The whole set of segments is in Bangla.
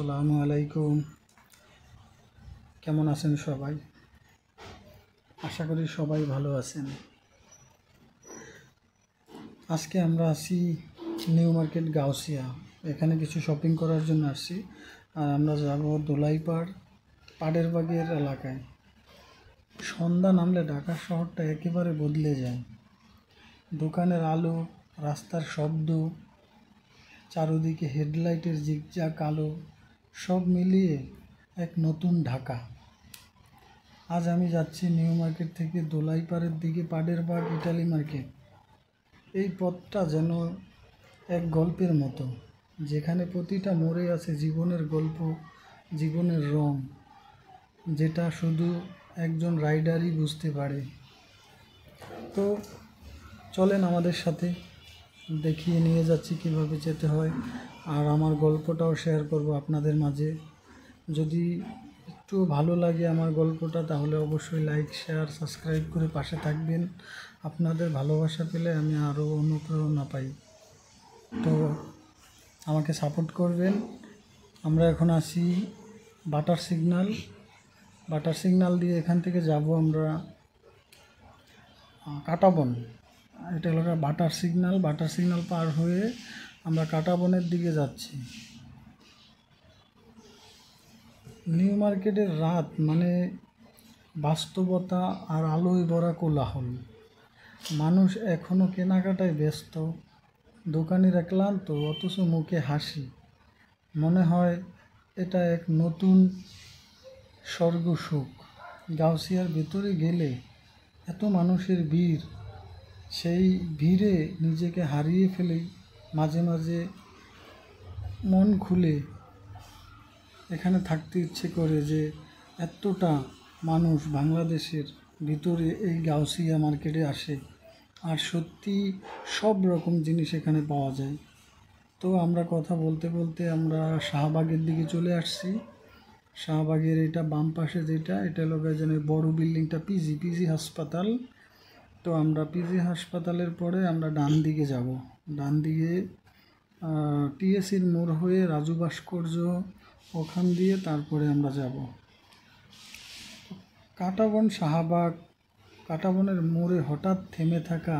আসসালামু আলাইকুম। কেমন আছেন সবাই? আশা করি সবাই ভালো আছেন। আজকে আমরা আছি নিউ মার্কেট গাউসিয়া। এখানে কিছু শপিং করার জন্য আসছি। আর আমরা যাব দোলাইপাড় পাড়ের বাগের এলাকায়। সন্ধ্যা নামলে ঢাকা শহরটা একেবারে বদলে যায়। দোকানের আলো, রাস্তার শব্দ, চারদিকে হেডলাইটের জিগজাগ আলো, সব মিলিয়ে এক নতুন ঢাকা। আজ আমি যাচ্ছি নিউ মার্কেট থেকে দোলাইপাড়ের দিকে পাড়ের বাগ ইটালি মার্কেট। এই পথটা যেন এক গল্পের মতো, যেখানে প্রতিটা মোড়ে আছে জীবনের গল্প, জীবনের রং, যেটা শুধু একজন রাইডারই বুঝতে পারে। তো চলেন আমাদের সাথে, দেখিয়ে নিয়ে যাচ্ছি কিভাবে যেতে হয়। আর আমার গল্পটাও শেয়ার করব আপনাদের মাঝে। যদি একটু ভালো লাগে আমার গল্পটা, তাহলে অবশ্যই লাইক, শেয়ার, সাবস্ক্রাইব করে পাশে থাকবেন। আপনাদের ভালোবাসা পেলে আমি আরও অনুপ্রেরণা পাই। তো আমাকে সাপোর্ট করবেন। আমরা এখন আসি বাটার সিগন্যাল দিয়ে এখান থেকে যাব আমরা কাঁটাবন। এটা হলো বাটার সিগন্যাল পার হয়ে আমরা কাঁটাবনের দিকে যাচ্ছি। নিউ মার্কেটের রাত মানে বাস্তবতা আর আলোয় ভরা কোলাহল। মানুষ এখনও কেনাকাটায় ব্যস্ত, দোকানিরা ক্লান্ত, অথচ মুখে হাসি। মনে হয় এটা এক নতুন স্বর্গ সুখ। গাউসিয়ার ভেতরে গেলে এত মানুষের ভিড়, সেই ভিড়ে নিজেকে হারিয়ে ফেলে। মাঝে মাঝে মন খুলে এখানে থাকতে ইচ্ছে করে, যে এতটা মানুষ বাংলাদেশের ভিতরে এই গাউসিয়া মার্কেটে আসে, আর সত্যি সব রকম জিনিস এখানে পাওয়া যায়। তো আমরা কথা বলতে বলতে আমরা শাহবাগের দিকে চলে আসছি। শাহবাগের এটা বাম পাশে যেটা, এটা হলো যেন বড় বিল্ডিংটা পিজি হাসপাতাল। তো আমরা পিজি হাসপাতালের পরে আমরা ডান দিকে যাব। ডান দিকে টিএসির মোড় হয়ে রাজু ভাস্কর্য, ওখান দিয়ে তারপরে আমরা যাব কাঁটাবন শাহবাগ। কাঁটাবনের মোড়ে হঠাৎ থেমে থাকা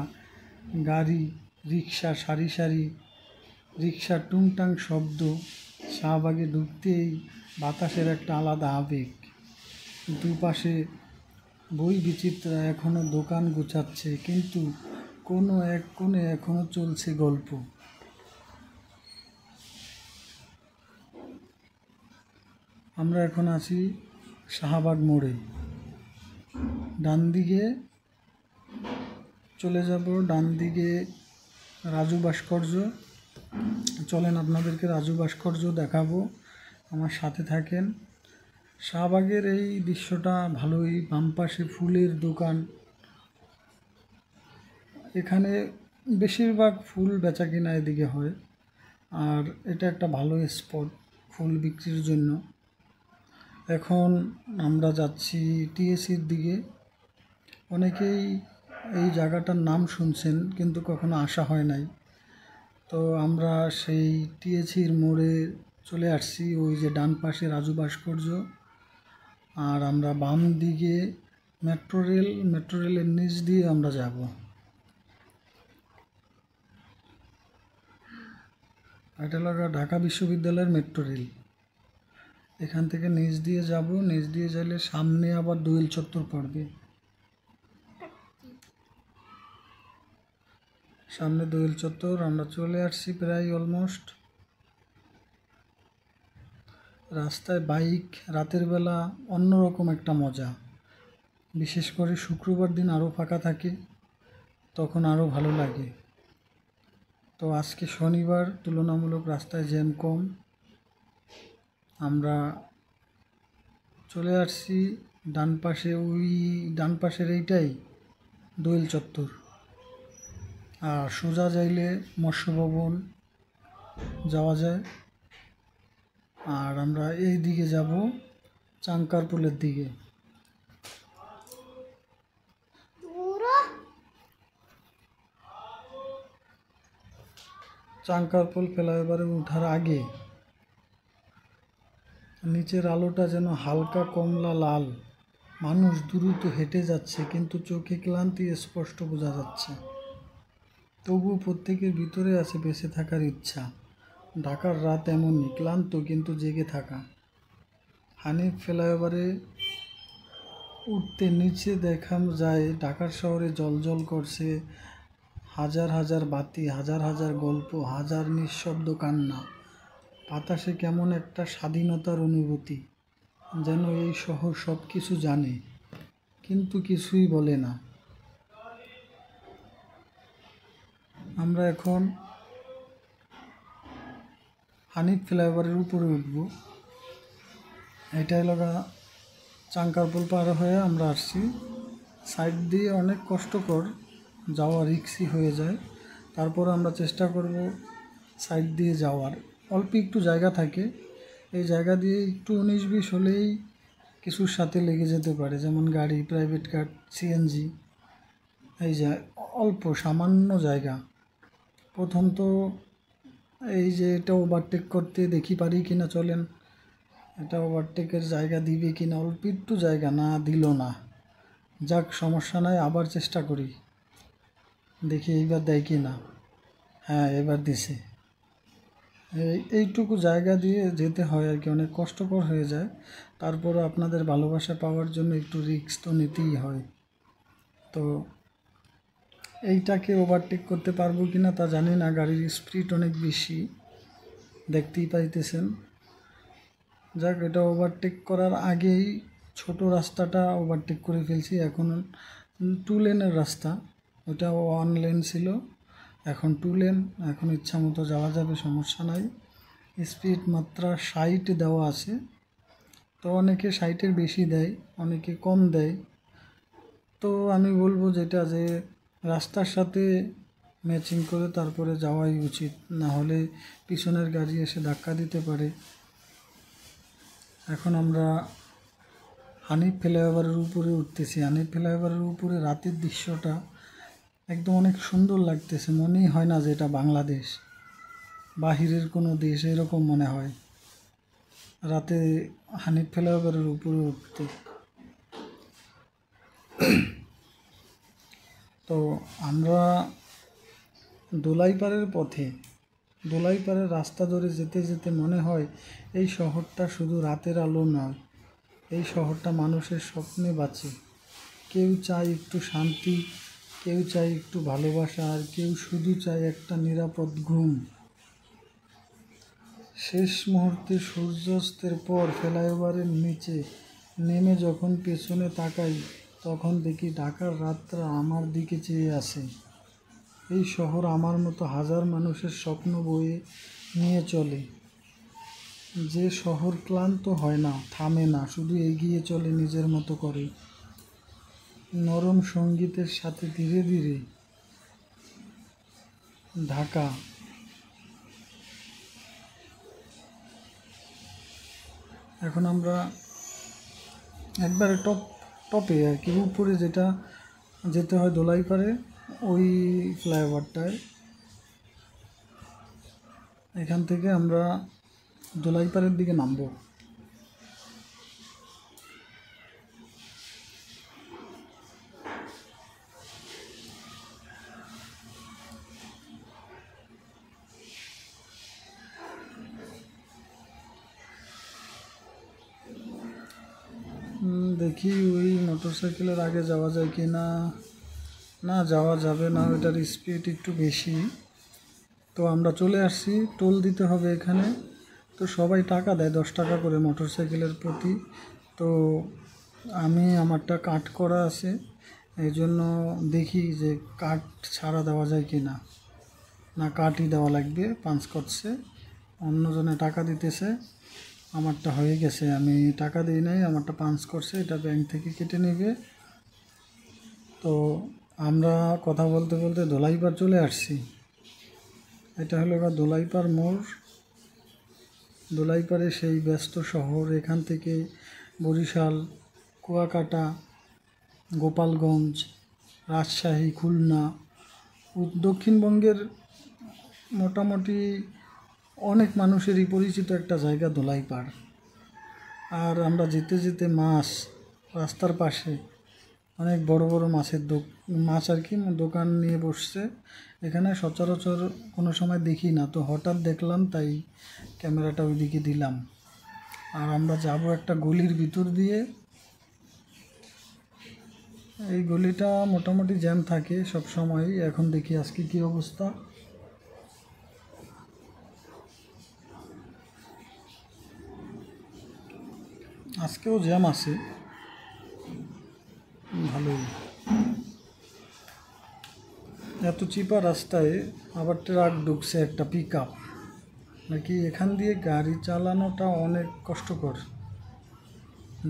গাড়ি, রিক্সা, সারি সারি রিক্সার টুংটাং শব্দ। শাহবাগে ঢুকতেই বাতাসের একটা আলাদা আবেগ। দুপাশে বই বিচিত্রা এখনও দোকান গুছাচ্ছে, কিন্তু কোনো এক কোণে এখনও চলছে গল্প। আমরা এখন আছি শাহবাগ মোড়ে। ডান দিকে চলে যাব, ডান দিকে রাজু ভাস্কর্য। চলেন আপনাদেরকে রাজু ভাস্কর্য দেখাবো, আমার সাথে থাকেন। শাহবাগের এই দৃশ্যটা ভালোই। বাম পাশে ফুলের দোকান, এখানে বেশিরভাগ ফুল বেচা কিনা এদিকে হয়। আর এটা একটা ভালো স্পট ফুল বিক্রির জন্য। এখন আমরা যাচ্ছি টিএসির দিকে। অনেকেই এই জায়গাটার নাম শুনছেন, কিন্তু কখনো আসা হয় নাই। তো আমরা সেই টিএসির মোড়ে চলে আসছি, ওই যে ডান পাশে রাজু ভাস্কর্য। আর আমরা বাম দিকে মেট্রো রেলের নিচ দিয়ে আমরা যাব। এটা লাগা ঢাকা বিশ্ববিদ্যালয়ের মেট্রো রেল। এখান থেকে নিচ দিয়ে যাব, নিচ দিয়ে গেলে সামনে আবার দোয়েল চত্বর পড়বে। সামনে দোয়েল চত্বর, আমরা চলে আসছি প্রায় অলমোস্ট। রাস্তায় বাইক রাতের বেলা অন্যরকম একটা মজা। বিশেষ করে শুক্রবার দিন আরও ফাঁকা থাকে, তখন আরও ভালো লাগে। তো আজকে শনিবার, তুলনামূলক রাস্তায় জ্যাম কম। আমরা চলে আসছি ডান পাশে, ওই ডান পাশের এইটাই দোয়েল চত্বর। আর সোজা যাইলে মৎস্য ভবন যাওয়া যায়। আর আমরা এই দিকে যাব চাঙ্কারপুলের দিকে। চাঙ্কারপুল ফ্লাইওভারে ওঠার আগে নিচের আলোটা যেন হালকা কমলা লাল। মানুষ দ্রুত হেঁটে যাচ্ছে, কিন্তু চোখে ক্লান্তি স্পষ্ট বোঝা যাচ্ছে। তবুও প্রত্যেকের ভিতরে আছে বেঁচে থাকার ইচ্ছা। ঢাকার রাত এমনই, ক্লান্ত কিন্তু জেগে থাকা। হানিফ ফ্লাইওভারে উঠতে নিচে দেখা যায় ঢাকার শহরে জ্বলজ্বল করছে হাজার হাজার বাতি, হাজার হাজার গল্প, হাজার নিঃশব্দ কান্না। বাতাসে কেমন একটা স্বাধীনতার অনুভূতি, যেন এই শহর সব কিছু জানে কিন্তু কিছুই বলে না। আমরা এখন হানিফ ফ্লাইওভারের উপরে উঠব। এটা এলাকা চাঙ্কারপুল পার হয়ে আমরা আসছি। সাইড দিয়ে অনেক কষ্টকর, যাওয়া রিক্সি হয়ে যায়। তারপর আমরা চেষ্টা করব সাইড দিয়ে যাওয়ার। অল্প একটু জায়গা থাকে, এই জায়গা দিয়ে একটু 19-20 হলেই কিছুর সাথে লেগে যেতে পারে, যেমন গাড়ি, প্রাইভেট কার, সিএনজি। এই যে অল্প সামান্য জায়গা। প্রথম তো এই যে এটা ওভারটেক করতে দেখি পারি কিনা, চলেন এটা ওভারটেকের জায়গা দিবে কিনা। অল্প একটু জায়গা, না দিল না, যাক সমস্যা নাই, আবার চেষ্টা করি, দেখি এইবার দেয় কি না। হ্যাঁ, এবার দিছে। এইটুকু জায়গা দিয়ে যেতে হয় আর কি, অনেক কষ্টকর হয়ে যায়। তারপরও আপনাদের ভালোবাসা পাওয়ার জন্য একটু রিস্ক তো নিতেই হয়। তো এইটাকে ওভারটেক করতে পারবো কি না তা জানি না, গাড়ির স্পিড অনেক বেশি, দেখতেই পাইতেছেন। যাক, এটা ওভারটেক করার আগেই ছোট রাস্তাটা ওভারটেক করে ফেলছি। এখন 2 লেনের রাস্তা, ওটা 1 লেন ছিল, এখন 2 লেন। এখন ইচ্ছা মতো যাওয়া যাবে, সমস্যা নাই। স্পিড মাত্রা 60 দেওয়া আছে। তো অনেকে 60-এর বেশি দেয়, অনেকে কম দেয়। তো আমি বলবো যেটা, যে রাস্তার সাথে ম্যাচিং করে তারপরে যাওয়াই উচিত, না হলে পিছনের গাড়ি এসে ধাক্কা দিতে পারে। এখন আমরা হানিফ ফ্লাইওভারের উপরে উঠতেছি। হানিফ ফ্লাইওভারের উপরে রাতের দৃশ্যটা একদম অনেক সুন্দর লাগতেছে, মনেই হয় না যে এটা বাংলাদেশ, বাহিরের কোনো দেশ, এরকম মনে হয় রাতে হানিফ ফ্লাইওভারের উপরে উঠতে। তো আমরা দোলাইপাড়ের পথে, দোলাইপাড়ের রাস্তা ধরে যেতে যেতে মনে হয় এই শহরটা শুধু রাতের আলো নয়, এই শহরটা মানুষের স্বপ্নে বাঁচে। কেউ চায় একটু শান্তি, কেউ চায় একটু ভালোবাসা, আর কেউ শুধু চায় একটা নিরাপদ ঘুম। শেষ মুহূর্তে সূর্যাস্তের পর ফ্লাইওভারের নিচে নেমে যখন পেছনে তাকাই, তখন দেখি ঢাকার রাতটা আমার দিকে চেয়ে আছে। এই শহর আমার মতো হাজার মানুষের স্বপ্ন বয়ে নিয়ে চলে। যে শহর ক্লান্ত হয় না, থামে না, শুধু এগিয়ে চলে নিজের মতো করে, নরম সঙ্গীতের সাথে। ধীরে ধীরে ঢাকা। এখন আমরা একবারে টপে আর কি, উপরে যেটা যেতে হয় দোলাইপাড়ে, ওই ফ্লাইওভারটায়। এখান থেকে আমরা দোলাইপাড়ের দিকে নামবো। দেখি ওই মোটর সাইকেলের আগে যাওয়া যায় কি না। না, যাওয়া যাবে না, ওইটার স্পিড একটু বেশি। তো আমরা চলে আসছি, টোল দিতে হবে এখানে। তো সবাই টাকা দেয় 10 টাকা করে মোটর সাইকেলের প্রতি। তো আমি আমারটা কাট করা আছে, এই জন্য দেখি যে কাট ছাড়া দেওয়া যায় কি না। না, কাটই দেওয়া লাগবে, পাঞ্চ করছে, অন্যজনে টাকা দিতেছে, আমারটা হয়ে গেছে, আমি টাকা দিই নাই, আমারটা পাঞ্চ করছে, এটা ব্যাংক থেকে কেটে নেবে। তো আমরা কথা বলতে বলতে দোলাইপাড় চলে আসছি। এটা হলো দোলাইপাড় মোড়। দোলাইপাড়ে সেই ব্যস্ত শহর, এখান থেকে বরিশাল, কুয়াকাটা, গোপালগঞ্জ, রাজশাহী, খুলনা, দক্ষিণবঙ্গের মোটামুটি অনেক মানুষেরই পরিচিত একটা জায়গা দোলাইপাড়। আর আমরা যেতে যেতে মাছ রাস্তার পাশে অনেক বড় বড় মাছ আর কি দোকান নিয়ে বসছে। এখানে সচরাচর কোনো সময় দেখি না, তো হঠাৎ দেখলাম, তাই ক্যামেরাটা ওইদিকে দিলাম। আর আমরা যাব একটা গলির ভিতর দিয়ে। এই গলিটা মোটামুটি জ্যাম থাকে সব সময়। এখন দেখি আজকে কি অবস্থা। আজকেও জ্যাম আছে ভালোই। এত চিপা রাস্তায় আবার ট্রাক ঢুকছে, একটা পিক আপ নাকি। এখান দিয়ে গাড়ি চালানোটা অনেক কষ্টকর।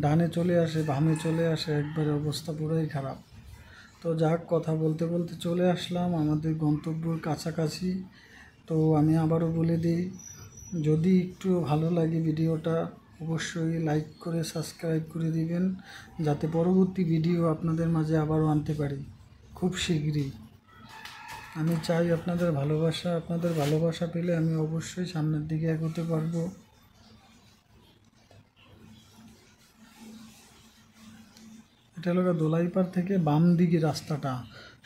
ডানে চলে আসে, বামে চলে আসে, একবারে অবস্থা পুরাই খারাপ। তো যাক, কথা বলতে বলতে চলে আসলাম আমাদের গন্তব্যের কাছাকাছি। তো আমি আবারও বলে দিই, যদি একটু ভালো লাগে ভিডিওটা অবশ্যই লাইক করে সাবস্ক্রাইব করে দিবেন, যাতে পরবর্তী ভিডিও আপনাদের মাঝে আবারও আনতে পারি খুব শীঘ্রই। আমি চাই আপনাদের ভালোবাসা পেলে আমি অবশ্যই সামনের দিকে এগোতে পারবো। এটা হলো দোলাইপাড় থেকে বাম দিকে রাস্তাটা,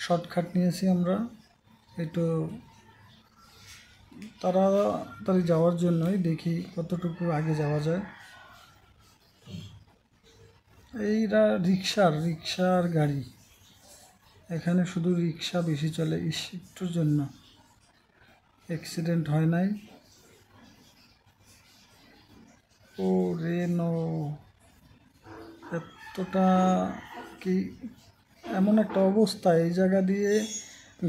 শর্টকাট নিয়েছি আমরা একটু তাড়াতাড়ি যাওয়ার জন্যই। দেখি কতটুকু আগে যাওয়া যায়। এইটা রিক্সার গাড়ি, এখানে শুধু রিক্সা বেশি চলে। একটুর জন্য অ্যাক্সিডেন্ট হয় নাই। ও রে নো, এতটা কি এমন একটা অবস্থা, এই জায়গা দিয়ে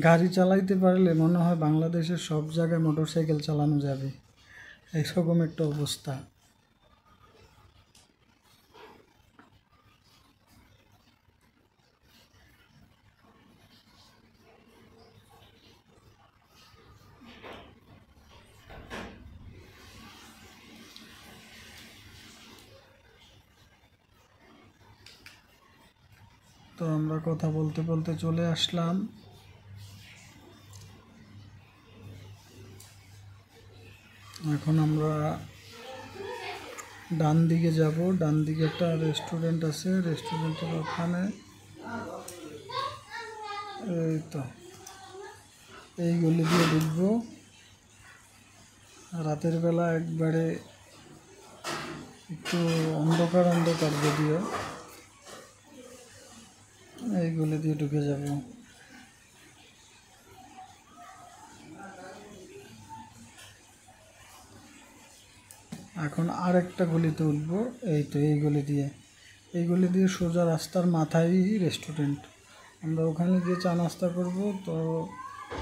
গাড়ি চালাইতে পারলে মনে হয় বাংলাদেশের সব জায়গায় মোটরসাইকেল চালানো যাবে, এইরকম একটা অবস্থা। তো আমরা কথা বলতে বলতে চলে আসলাম। এখন আমরা ডান দিকে যাব। ডান দিকে একটা রেস্টুরেন্ট আছে, রেস্টুরেন্টের ওখানে এই তো এই গলি দিয়ে ঢুকবো। রাতের বেলা একবারে একটু অন্ধকার যদিও, এই গলি দিয়ে ঢুকে যাব। এখন আরেকটা গলিতে উঠবো। এই তো এই গলি দিয়ে সোজা রাস্তার মাথায় রেস্টুরেন্ট। আমরা ওখানে গিয়ে চা নাস্তা করবো। তো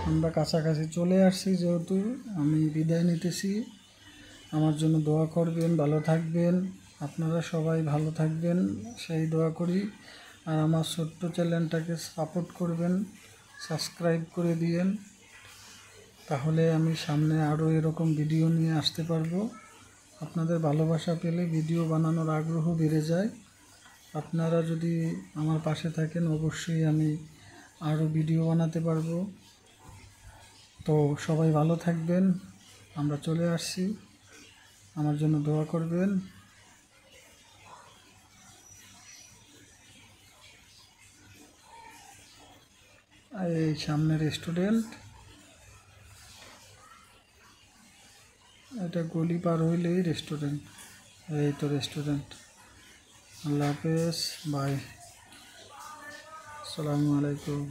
আমরা কাছাকাছি চলে আসছি, যেহেতু আমি বিদায় নিতেছি। আমার জন্য দোয়া করবেন, ভালো থাকবেন। আপনারা সবাই ভালো থাকবেন সেই দোয়া করি। আর আমার ছোট্ট চ্যানেলটাকে সাপোর্ট করবেন, সাবস্ক্রাইব করে দিয়েন, তাহলে আমি সামনে আরও এরকম ভিডিও নিয়ে আসতে পারবো। আপনাদের ভালোবাসা পেলে ভিডিও বানানোর আগ্রহ বেড়ে যায়। আপনারা যদি আমার পাশে থাকেন অবশ্যই আমি আরও ভিডিও বানাতে পারবো। তো সবাই ভালো থাকবেন। আমরা চলে আসছি, আমার জন্য দোয়া করবেন। এই সামনে রেস্টুরেন্ট, এটা গলি পার হইলেই রেস্টুরেন্ট। এই তো রেস্টুরেন্ট। আল্লাহ হাফেজ, বাই, আসসালামু আলাইকুম।